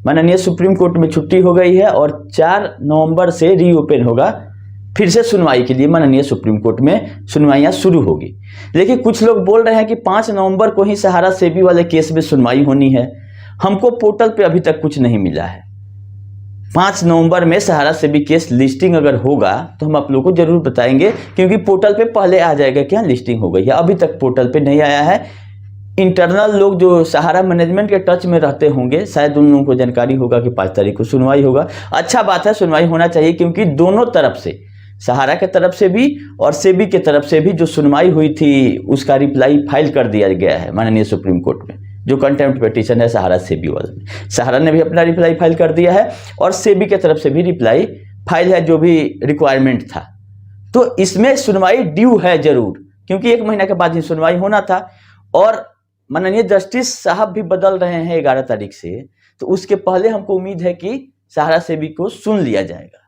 माननीय supreme court में छुट्टी हो गई है और 4 नवंबर से रीओपन होगा, फिर से सुनवाई के लिए माननीय सुप्रीम कोर्ट में सुनवाइयां शुरू होगी। लेकिन कुछ लोग बोल रहे हैं कि 5 नवंबर को ही सहारा सेबी वाले केस में सुनवाई होनी है। हमको पोर्टल पे अभी तक कुछ नहीं मिला है। 5 नवंबर में सहारा सेबी केस लिस्टिंग अगर होगा तो हम आप लोगों को जरूर बताएंगे, क्योंकि पोर्टल पे पहले आ जाएगा क्या लिस्टिंग हो गई है। अभी तक पोर्टल पे नहीं आया है। इंटरनल लोग जो सहारा मैनेजमेंट के टच में रहते होंगे, शायद उन लोगों को जानकारी होगा कि 5 तारीख को सुनवाई होगा। अच्छा बात है, सुनवाई होना चाहिए, क्योंकि दोनों तरफ से, सहारा के तरफ से भी और सेबी के तरफ से भी जो सुनवाई हुई थी उसका रिप्लाई फाइल कर दिया गया है माननीय सुप्रीम कोर्ट में। जो कंटेम्प्ट पिटीशन है सहारा सेबी वाले में, सहारा ने भी अपना रिप्लाई फाइल कर दिया है और सेबी के तरफ से भी रिप्लाई फाइल है, जो भी रिक्वायरमेंट था। तो इसमें सुनवाई ड्यू है जरूर, क्योंकि 1 महीना के बाद ही सुनवाई होना था। और माननीय जस्टिस साहब भी बदल रहे हैं 11 तारीख से, तो उसके पहले हमको उम्मीद है कि सहारा सेबी को सुन लिया जाएगा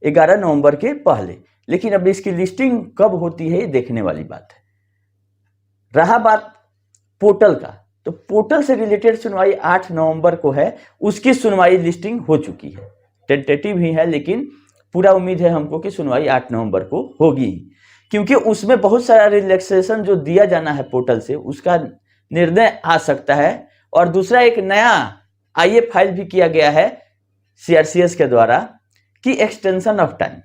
11 नवंबर के पहले। लेकिन अब इसकी लिस्टिंग कब होती है ये देखने वाली बात है। रहा बात पोर्टल का, तो पोर्टल से रिलेटेड सुनवाई 8 नवंबर को है। उसकी सुनवाई लिस्टिंग हो चुकी है, टेंटेटिव ही है, लेकिन पूरा उम्मीद है हमको कि सुनवाई 8 नवंबर को होगी, क्योंकि उसमें बहुत सारा रिलैक्सेशन जो दिया जाना है पोर्टल से, उसका निर्णय आ सकता है। और दूसरा, एक नया आईए फाइल भी किया गया है सीआरसीएस के द्वारा कि एक्सटेंशन ऑफ टाइम।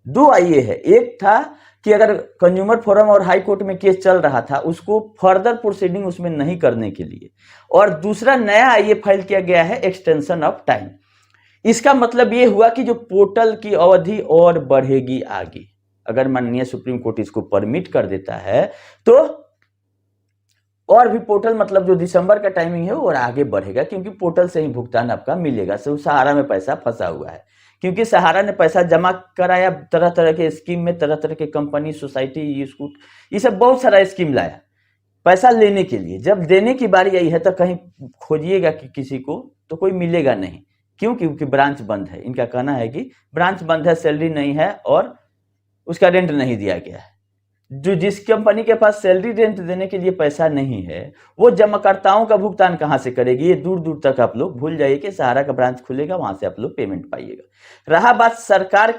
2 आईए है। एक था कि अगर कंज्यूमर फोरम और हाई कोर्ट में केस चल रहा था उसको फर्दर प्रोसीडिंग उसमें नहीं करने के लिए, और दूसरा नया आईए फाइल किया गया है एक्सटेंशन ऑफ टाइम। इसका मतलब ये हुआ कि जो पोर्टल की अवधि और बढ़ेगी आगे, अगर माननीय सुप्रीम कोर्ट इसको परमिट कर देता है तो और भी पोर्टल, मतलब जो दिसंबर का टाइमिंग है वो आगे बढ़ेगा, क्योंकि पोर्टल से ही भुगतान आपका मिलेगा। सहारा में पैसा फंसा हुआ है, क्योंकि सहारा ने पैसा जमा कराया तरह तरह के स्कीम में, तरह तरह के कंपनी, सोसाइटी, स्कूल, ये सब बहुत सारा स्कीम लाया पैसा लेने के लिए। जब देने की बारी आई है तो कहीं खोजिएगा कि किसी को तो कोई मिलेगा नहीं। क्यों? क्योंकि ब्रांच बंद है। इनका कहना है कि ब्रांच बंद है, सैलरी नहीं है और उसका रेंट नहीं दिया गया है। जो जिस कंपनी के पास सैलरी रेंट देने के लिए पैसा नहीं है वो जमाकर्ताओं का भुगतान कहां से करेगी? ये दूर दूर तक आप लोग भूल जाइए कि सहारा का ब्रांच खुलेगा, वहां से आप लोग पेमेंट पाइएगा। रहा बात सरकार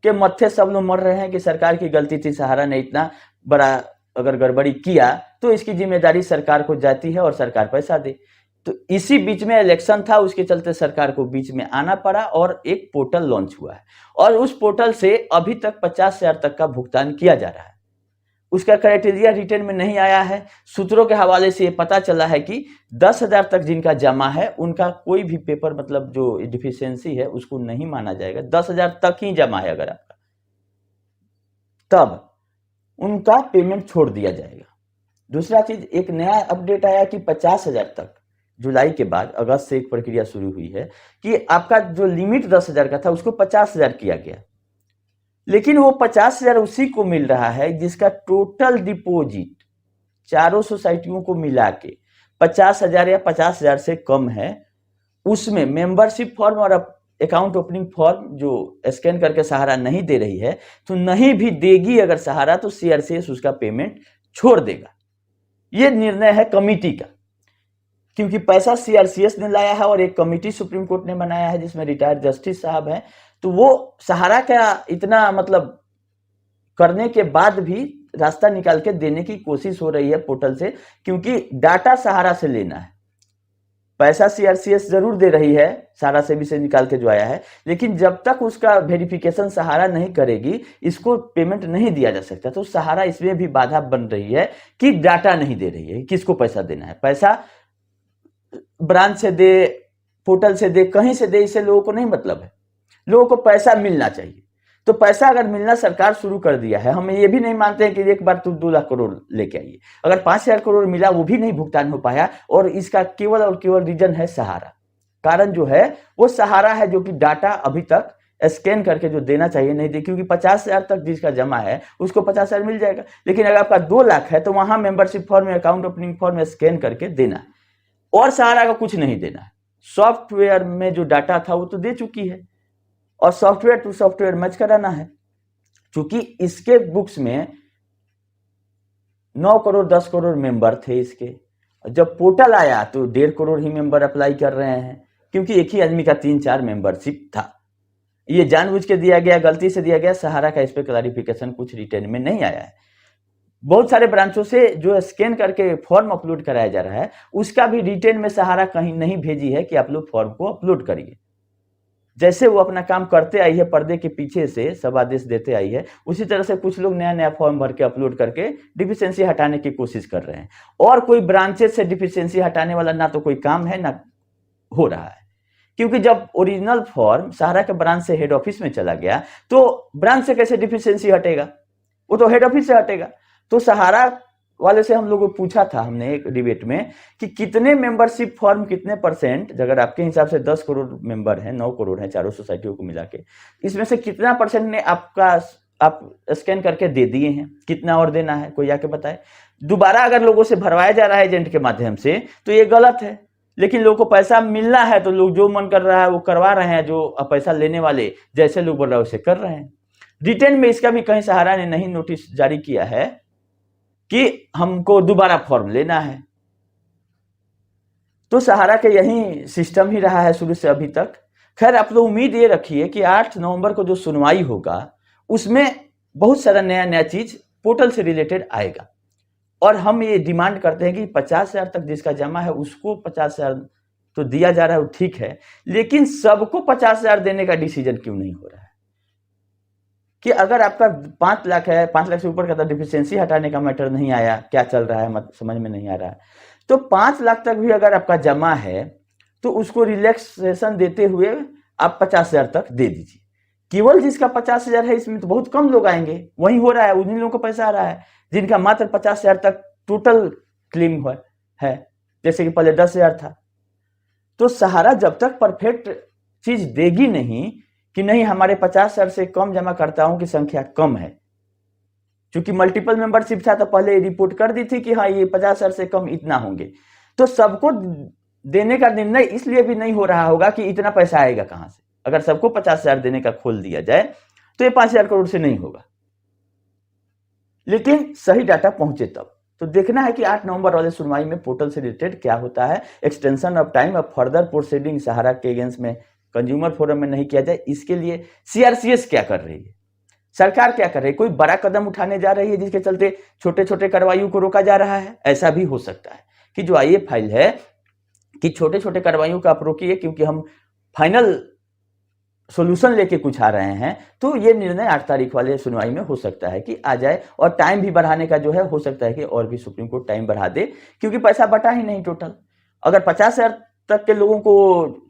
के मत्थे, सब लोग मर रहे हैं कि सरकार की गलती थी, सहारा ने इतना बड़ा अगर गड़बड़ी किया तो इसकी जिम्मेदारी सरकार को जाती है और सरकार पैसा दे। तो इसी बीच में इलेक्शन था, उसके चलते सरकार को बीच में आना पड़ा और एक पोर्टल लॉन्च हुआ है और उस पोर्टल से अभी तक 50,000 तक का भुगतान किया जा रहा है। उसका क्राइटेरिया रिटर्न में नहीं आया है। सूत्रों के हवाले से ये पता चला है कि 10,000 तक जिनका जमा है उनका कोई भी पेपर, मतलब जो डिफिशियंसी है उसको नहीं माना जाएगा। 10,000 तक ही जमा है अगर आपका, तब उनका पेमेंट छोड़ दिया जाएगा। दूसरा चीज, एक नया अपडेट आया कि 50,000 तक जुलाई के बाद, अगस्त से एक प्रक्रिया शुरू हुई है कि आपका जो लिमिट 10,000 का था उसको 50,000 किया गया। लेकिन वो 50,000 उसी को मिल रहा है जिसका टोटल डिपॉजिट चारों सोसाइटियों को मिला के 50,000 या 50,000 से कम है। उसमें मेंबरशिप फॉर्म और अकाउंट ओपनिंग फॉर्म जो स्कैन करके सहारा नहीं दे रही है, तो नहीं भी देगी अगर सहारा, तो सीआरसीएस उसका पेमेंट छोड़ देगा। ये निर्णय है कमिटी का, क्योंकि पैसा सीआरसीएस ने लाया है और एक कमिटी सुप्रीम कोर्ट ने बनाया है जिसमें रिटायर्ड जस्टिस साहब हैं। तो वो सहारा का इतना मतलब करने के बाद भी रास्ता निकाल के देने की कोशिश हो रही है पोर्टल से, क्योंकि डाटा सहारा से लेना है। पैसा सीआरसीएस जरूर दे रही है सहारा सेबी से निकाल के जो आया है, लेकिन जब तक उसका वेरिफिकेशन सहारा नहीं करेगी इसको पेमेंट नहीं दिया जा सकता। तो सहारा इसमें भी बाधा बन रही है कि डाटा नहीं दे रही है, किसको पैसा देना है। पैसा ब्रांच से दे, पोर्टल से दे, कहीं से दे, इससे लोगों को नहीं मतलब है। लोगों को पैसा मिलना चाहिए। तो पैसा अगर मिलना सरकार शुरू कर दिया है, हम ये भी नहीं मानते हैं कि एक बार तुम 2 लाख करोड़ लेके आइए। अगर 5,000 करोड़ मिला वो भी नहीं भुगतान हो पाया, और इसका केवल और केवल रीजन है सहारा। कारण जो है वो सहारा है, जो कि डाटा अभी तक स्कैन करके जो देना चाहिए नहीं दे, क्योंकि 50,000 तक जिसका जमा है उसको 50,000 मिल जाएगा। लेकिन अगर आपका 2 लाख है तो वहां membership form, account opening form scan करके देना है, और सहारा का कुछ नहीं देना है। सॉफ्टवेयर में जो डाटा था वो तो दे चुकी है, और सॉफ्टवेयर टू सॉफ्टवेयर मैच कराना है। क्योंकि इसके बुक्स में 9 करोड़ 10 करोड़ मेंबर थे इसके। जब पोर्टल आया तो 1.5 करोड़ ही मेंबर अप्लाई कर रहे हैं, क्योंकि एक ही आदमी का 3-4 मेंबरशिप था। ये जानबूझ के दिया गया, गलती से दिया गया। सहारा का इस पे क्लैरिफिकेशन कुछ रिटर्न में नहीं आया है। बहुत सारे ब्रांचों से जो स्कैन करके फॉर्म अपलोड कराया जा रहा है, उसका भी रिटर्न में सहारा कहीं नहीं भेजी है कि आप लोग फॉर्म को अपलोड करिए। जैसे वो अपना काम करते आई है पर्दे के पीछे से सब आदेश देते आई है, उसी तरह से कुछ लोग नया नया फॉर्म भर के अपलोड करके डिफिशियंसी हटाने की कोशिश कर रहे हैं। और कोई ब्रांचेस से डिफिशियंसी हटाने वाला ना तो कोई काम है ना हो रहा है, क्योंकि जब ओरिजिनल फॉर्म सहारा के ब्रांच से हेड ऑफिस में चला गया तो ब्रांच से कैसे डिफिशियंसी हटेगा, वो तो हेड ऑफिस से हटेगा। तो सहारा वाले से हम लोगों को पूछा था हमने एक डिबेट में कि कितने मेंबरशिप फॉर्म कितने परसेंट, अगर आपके हिसाब से 10 करोड़ मेंबर हैं, 9 करोड़ हैं चारों सोसाइटियों को मिला के, इसमें से कितना परसेंट ने आप स्कैन करके दे दिए हैं, कितना और देना है, कोई आके बताए। दोबारा अगर लोगों से भरवाया जा रहा है एजेंट के माध्यम से तो ये गलत है, लेकिन लोगों को पैसा मिलना है तो लोग जो मन कर रहा है वो करवा रहे हैं। जो पैसा लेने वाले जैसे लोग बोल रहे हैं वैसे कर रहे हैं। रिटर्न में इसका भी कहीं सहारा ने नहीं नोटिस जारी किया है कि हमको दोबारा फॉर्म लेना है। तो सहारा के यही सिस्टम ही रहा है शुरू से अभी तक। खैर आप लोग उम्मीद ये रखिए कि 8 नवंबर को जो सुनवाई होगा उसमें बहुत सारा नया नया चीज पोर्टल से रिलेटेड आएगा। और हम ये डिमांड करते हैं कि 50,000 तक जिसका जमा है उसको 50,000 तो दिया जा रहा है, वो ठीक है, लेकिन सबको 50,000 देने का डिसीजन क्यों नहीं हो रहा है? कि अगर आपका 5 लाख है, 5 लाख से ऊपर का, तो डिफिशियंसी हटाने का मैटर नहीं आया, क्या चल रहा है समझ में नहीं आ रहा है। तो 5 लाख तक भी अगर आपका जमा है तो उसको रिलैक्सेशन देते हुए आप 50,000 तक दे दीजिए। केवल जिसका 50,000 है इसमें तो बहुत कम लोग आएंगे, वही हो रहा है, उन्हीं लोगों को पैसा आ रहा है जिनका मात्र 50,000 तक टोटल क्लेम है, जैसे कि पहले 10,000 था। तो सहारा जब तक परफेक्ट चीज देगी नहीं कि नहीं हमारे 50,000 से कम जमाकर्ताओं की संख्या कम है, क्योंकि मल्टीपल मेंबरशिप था तो पहले रिपोर्ट कर दी थी कि हाँ ये 50,000 से कम इतना होंगे, तो सबको देने का निर्णय इसलिए भी नहीं हो रहा होगा कि इतना पैसा आएगा कहां से। अगर सबको 50,000 देने का खोल दिया जाए तो ये 5,000 करोड़ से नहीं होगा, लेकिन सही डाटा पहुंचे तब। तो देखना है कि 8 नवंबर वाले सुनवाई में पोर्टल से रिलेटेड क्या होता है। Extension of time of further proceeding Sahara के अगेंस्ट में कंज्यूमर फोरम में नहीं किया जाए, इसके लिए सीआरसीएस क्या कर रही है, सरकार क्या कर रही है? कोई बड़ा कदम उठाने जा रही है जिसके चलते छोटे छोटे कार्रवाइयों को रोका जा रहा है? ऐसा भी हो सकता है कि जो आईए फाइल है कि छोटे छोटे कार्रवाइयों को आप रोकिए क्योंकि हम फाइनल सोल्यूशन लेके कुछ आ रहे हैं। तो ये निर्णय 8 तारीख वाले सुनवाई में हो सकता है कि आ जाए, और टाइम भी बढ़ाने का जो है हो सकता है कि और भी सुप्रीम कोर्ट टाइम बढ़ा दे, क्योंकि पैसा बटा ही नहीं टोटल। अगर 50,000 तक के लोगों को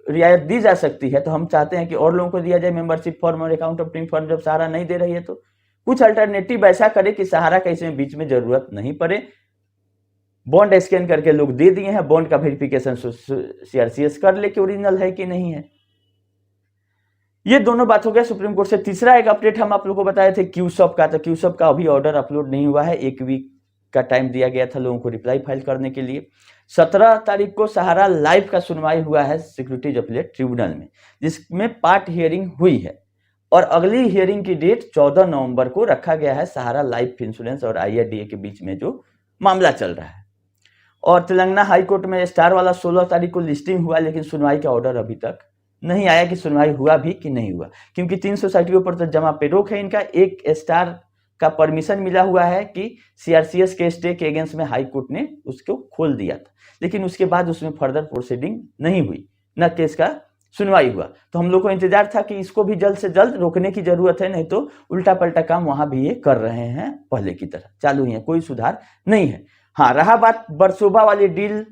रियायत दी जा सकती है तो हम चाहते हैं कि और लोगों को दिया जाए मेंबरशिप फॉर्म और अकाउंट ओपनिंग फॉर्म। जब सहारा नहीं दे रही है तो कुछ अल्टरनेटिव ऐसा करे कि सहारा का इसमें बीच में जरूरत नहीं पड़े। बॉन्ड स्कैन करके लोग दे दिए हैं, बॉन्ड का वेरिफिकेशन सीआरसीएस कर ले कि ओरिजिनल है कि नहीं है। ये दोनों बात हो गया सुप्रीम कोर्ट से। तीसरा एक अपडेट हम आप लोगों को बताए थे क्यूसॉप का, तो क्यूसॉप का अभी ऑर्डर अपलोड नहीं हुआ है। 1 वीक का टाइम दिया गया था लोगों को रिप्लाई फाइल करने के लिए। 17 तारीख को सहारा लाइव का सुनवाई हुआ है सिक्योरिटीज अपीलेट ट्रिब्यूनल में, जिसमें पार्ट हियरिंग हुई है, और अगली हियरिंग की डेट 14 नवंबर को रखा गया है। सहारा लाइफ इंश्योरेंस और आईआरडीए के बीच में जो मामला चल रहा है। और तेलंगाना हाईकोर्ट में स्टार वाला 16 तारीख को लिस्टिंग हुआ, लेकिन सुनवाई का ऑर्डर अभी तक नहीं आया कि सुनवाई हुआ भी कि नहीं हुआ, क्योंकि 3 सोसाइटियों पर तो जमा पे रोक है इनका। एक स्टार का परमिशन मिला हुआ है कि सीआरसीएस के स्टे के अगेंस्ट में हाई कोर्ट ने उसको खोल दिया था, लेकिन उसके बाद उसमें फर्दर प्रोसीडिंग नहीं हुई, न केस का सुनवाई हुआ। तो हम लोग को इंतजार था कि इसको भी जल्द से जल्द रोकने की जरूरत है, नहीं तो उल्टा पलटा काम वहां भी ये कर रहे हैं, पहले की तरह चालू ही है, कोई सुधार नहीं है। हाँ, रहा बात बरसोबा वाली डील,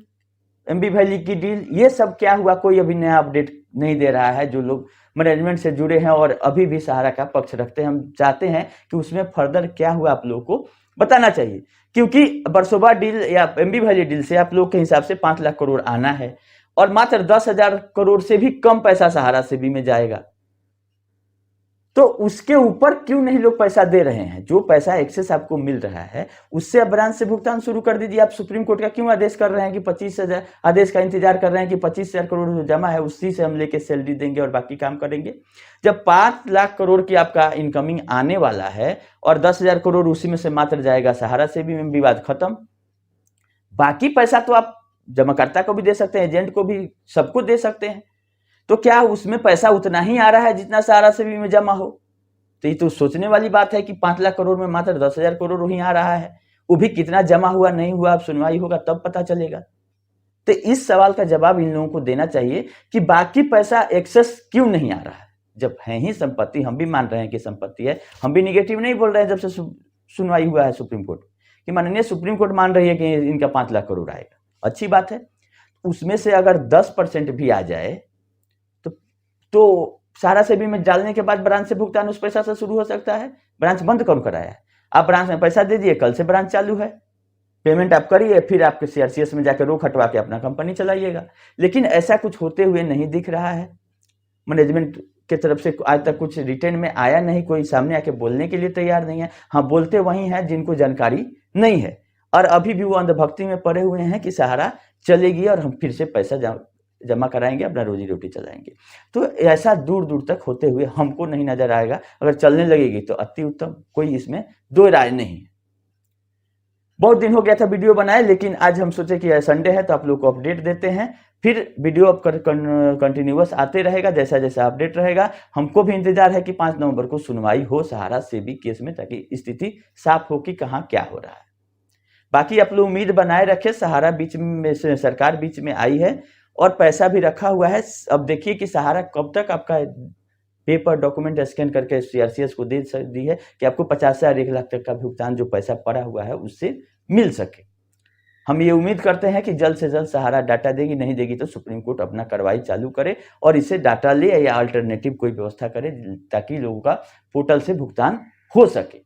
एमबी वैली की डील, ये सब क्या हुआ कोई अभी नया अपडेट नहीं दे रहा है। जो लोग मैनेजमेंट से जुड़े हैं और अभी भी सहारा का पक्ष रखते हैं, हम चाहते हैं कि उसमें फर्दर क्या हुआ आप लोगों को बताना चाहिए, क्योंकि बरसोबा डील या एमबी वैली डील से आप लोग के हिसाब से 5 लाख करोड़ आना है, और मात्र 10,000 करोड़ से भी कम पैसा सहारा से भी में जाएगा। तो उसके ऊपर क्यों नहीं लोग पैसा दे रहे हैं? जो पैसा एक्सेस आपको मिल रहा है उससे आप ब्रांच से भुगतान शुरू कर दीजिए। आप सुप्रीम कोर्ट का क्यों आदेश कर रहे हैं कि 25,000 आदेश का इंतजार कर रहे हैं कि 25,000 करोड़ जो जमा है उसी से हम लेके सैलरी देंगे और बाकी काम करेंगे? जब 5 लाख करोड़ की आपका इनकमिंग आने वाला है और 10,000 करोड़ उसी में से मात्र जाएगा सहारा से भी विवाद खत्म। बाकी पैसा तो आप जमाकर्ता को भी दे सकते हैं, एजेंट को भी, सबको दे सकते हैं। तो क्या उसमें पैसा उतना ही आ रहा है जितना सहारा से भी में जमा हो? तो ये तो सोचने वाली बात है कि 5 लाख करोड़ में मात्र 10,000 करोड़ ही आ रहा है। वो भी कितना जमा हुआ नहीं हुआ अब सुनवाई होगा तब पता चलेगा। तो इस सवाल का जवाब इन लोगों को देना चाहिए कि बाकी पैसा एक्सेस क्यों नहीं आ रहा है? जब है ही संपत्ति, हम भी मान रहे हैं कि संपत्ति है, हम भी निगेटिव नहीं बोल रहे हैं। जब से सुनवाई हुआ है सुप्रीम कोर्ट कि माननीय सुप्रीम कोर्ट मान रही है कि इनका 5 लाख करोड़ आएगा, अच्छी बात है। उसमें से अगर 10% भी आ जाए तो सहारा से भी में डालने के बाद ब्रांच से भुगतान उस पैसा से शुरू हो सकता है। ब्रांच बंद कौन कराया है? आप ब्रांच में पैसा दे दिए, कल से ब्रांच चालू है, पेमेंट आप करिए, फिर आपके सीआरसीएस में जाकर रोक हटवा के अपना कंपनी चलाइएगा। लेकिन ऐसा कुछ होते हुए नहीं दिख रहा है। मैनेजमेंट की तरफ से आज तक कुछ रिटर्न में आया नहीं, कोई सामने आके बोलने के लिए तैयार नहीं है। हाँ, बोलते वही हैं जिनको जानकारी नहीं है और अभी भी वो अंधभक्ति में पड़े हुए हैं कि सहारा चलेगी और हम फिर से पैसा जमा कराएंगे, अपना रोजी रोटी चलाएंगे। तो ऐसा दूर दूर तक होते हुए हमको नहीं नजर आएगा। अगर चलने लगेगी तो अति उत्तम, कोई इसमें दो राय नहीं है। बहुत दिन हो गया था वीडियो बनाए, लेकिन आज हम सोचे कि संडे है तो आप लोग को अपडेट देते हैं। फिर वीडियो अब कंटिन्यूअस आते रहेगा जैसा जैसा अपडेट रहेगा। हमको भी इंतजार है कि 5 नवंबर को सुनवाई हो सहारा सेबी केस में, ताकि स्थिति साफ हो कि कहाँ क्या हो रहा है। बाकी आप लोग उम्मीद बनाए रखे, सहारा बीच में, सरकार बीच में आई है और पैसा भी रखा हुआ है। अब देखिए कि सहारा कब तक आपका पेपर डॉक्यूमेंट स्कैन करके सीआरसीएस को दे दी है कि आपको 50 से 1 लाख तक का भुगतान जो पैसा पड़ा हुआ है उससे मिल सके। हम ये उम्मीद करते हैं कि जल्द से जल्द सहारा डाटा देगी, नहीं देगी तो सुप्रीम कोर्ट अपना कार्रवाई चालू करे और इसे डाटा ले या अल्टरनेटिव कोई व्यवस्था करे ताकि लोगों का पोर्टल से भुगतान हो सके।